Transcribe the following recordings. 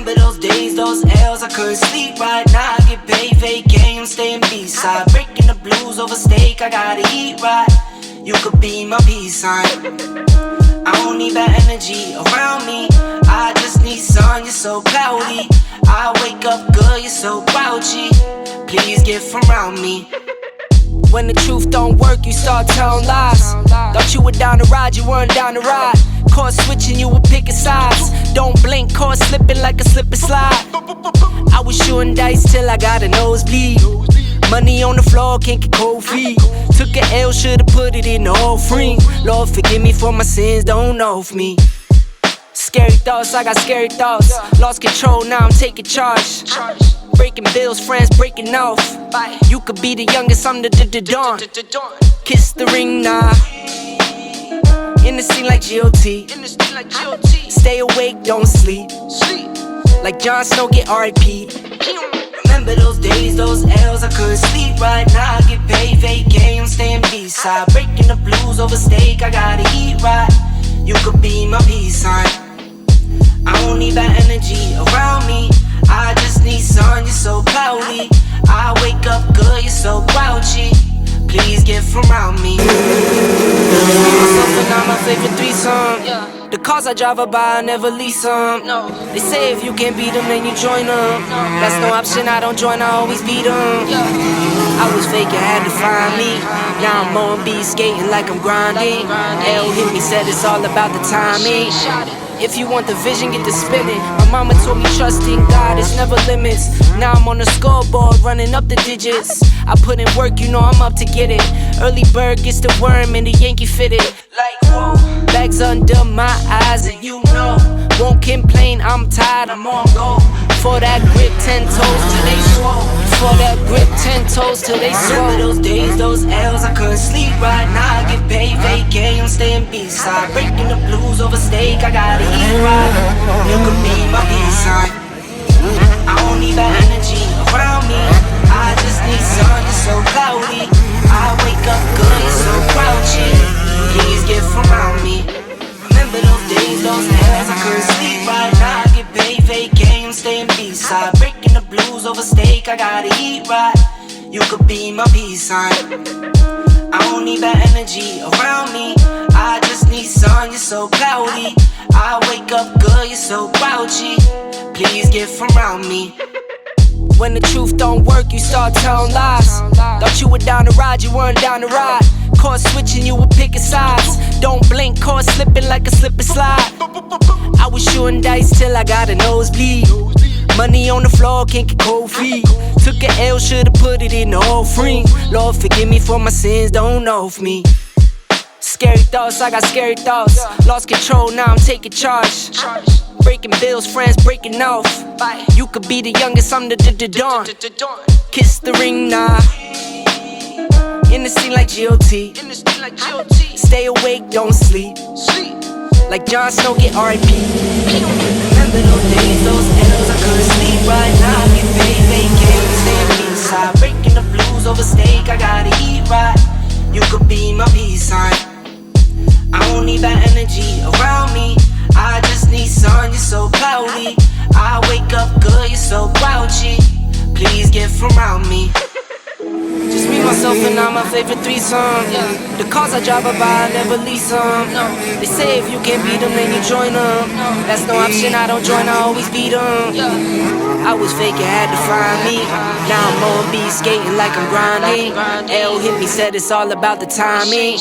Remember those days, those L's, I couldn't sleep right. Now I get paid, vacay, I'm staying B-side. Breaking the blues over steak, I gotta eat right. You could be my peace sign. I don't need bad energy around me. I just need sun, you're so cloudy. I wake up good, you're so grouchy. Please get from around me. When the truth don't work, you start telling lies. Thought you were down to ride, you weren't down to ride. Caught switching, you were picking sides. Don't blink, caught slipping like a slip and slide. I was shooting dice till I got a nosebleed. Money on the floor, can't get cold feet. Took a L, should've put it in the offering. Lord forgive me for my sins, don't know of me. Scary thoughts, I got scary thoughts. Lost control, now I'm taking charge. Breaking bills, friends breaking off. You could be the youngest, I'm the dawn. Kiss the ring, nah. In the scene like GOT. Stay awake, don't sleep. Like Jon Snow, get R.I.P. Remember those days, those L's, I couldn't sleep right. Now I get paid, vacay, I'm staying B-side. Breaking the blues over steak, I gotta eat right. You could be my peace sign. I don't need bad energy around me. I just need sun, you're so cloudy. I wake up good, you're so grouchy. Please get from around me. Myself and I'm my favorite threesome. The cars I drive by, I never lease them. They say if you can't beat them, then you join them. That's no option, I don't join, I always beat them. I was faking, had to find me. Now I'm on B, skating like I'm grinding. L hit me, said it's all about the timing. If you want the vision, get to spinning. My mama told me trust in God, it's never limits. Now I'm on the scoreboard, running up the digits. I put in work, you know I'm up to get it. Early bird gets the worm and the Yankee fitted. Like whoa, bags under my eyes and you know. Won't complain, I'm tired, I'm on go. For that grip, 10 toes till they swole. For that grip, 10 toes till they swole. Remember those days, those L's, I couldn't sleep right. Now I get paid, vacay, I'm staying B-side. Breaking the blues over steak, I gotta eat right. You could be my B-side. I don't need that energy around me. I just need sun, you're so cloudy. I wake up good, you're so grouchy. Please get from around me. Remember those days, those L's, I couldn't sleep right. Now I get paid, vacay, I'm staying B-side. Breaking the blues over steak, I gotta eat right. You could be my peace sign. I don't need bad energy around me. I just need sun, you're so cloudy. I wake up good, you're so grouchy. Please get from around me. When the truth don't work, you start telling lies. Thought you were down to ride, you weren't down to ride. Caught switching, you were picking sides. Don't blink, caught slipping like a slip and slide. I was shooting dice till I got a nosebleed. Money on the floor, can't get cold feet. Took a L, should've put it in the offering. Lord forgive me for my sins, don't know of me. Scary thoughts, I got scary thoughts. Lost control, now I'm taking charge. Breaking bills, friends breaking off. You could be the youngest, I'm the dawn. Kiss the ring, nah. In the scene like GOT. Stay awake, don't sleep. Like Jon Snow, get R.I.P. Remember those days, those L's, I couldn't sleep right. Now I get paid, vacay, staying B-side. Breaking the blues over steak, I gotta eat right. You could be my peace sign. I don't need that energy around me. I just need sun, you're so cloudy. I wake up good, you're so grouchy. Please get from around me. Just me, myself, and I'm my favorite threesome. The cars I drive by, I never lease them. They say if you can't beat them, then you join them. That's no option, I don't join, I always beat them. I was faking, had to find me. Now I'm on B, skating like I'm grinding. L hit me, said it's all about the timing.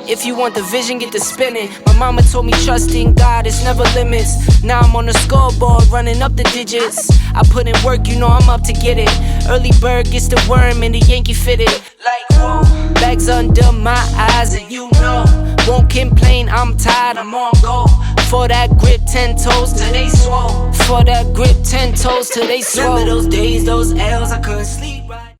If you want the vision, get to spinning. My mama told me trust in God, it's never limits. Now I'm on the scoreboard, running up the digits. I put in work, you know I'm up to get it. Early bird gets the worm and the Yankee fitted. Like whoa, bags under my eyes and you know. Won't complain, I'm tired, I'm on go. For that grip, 10 toes till they swole. For that grip, 10 toes till they swole. Remember those days, those L's, I couldn't sleep right.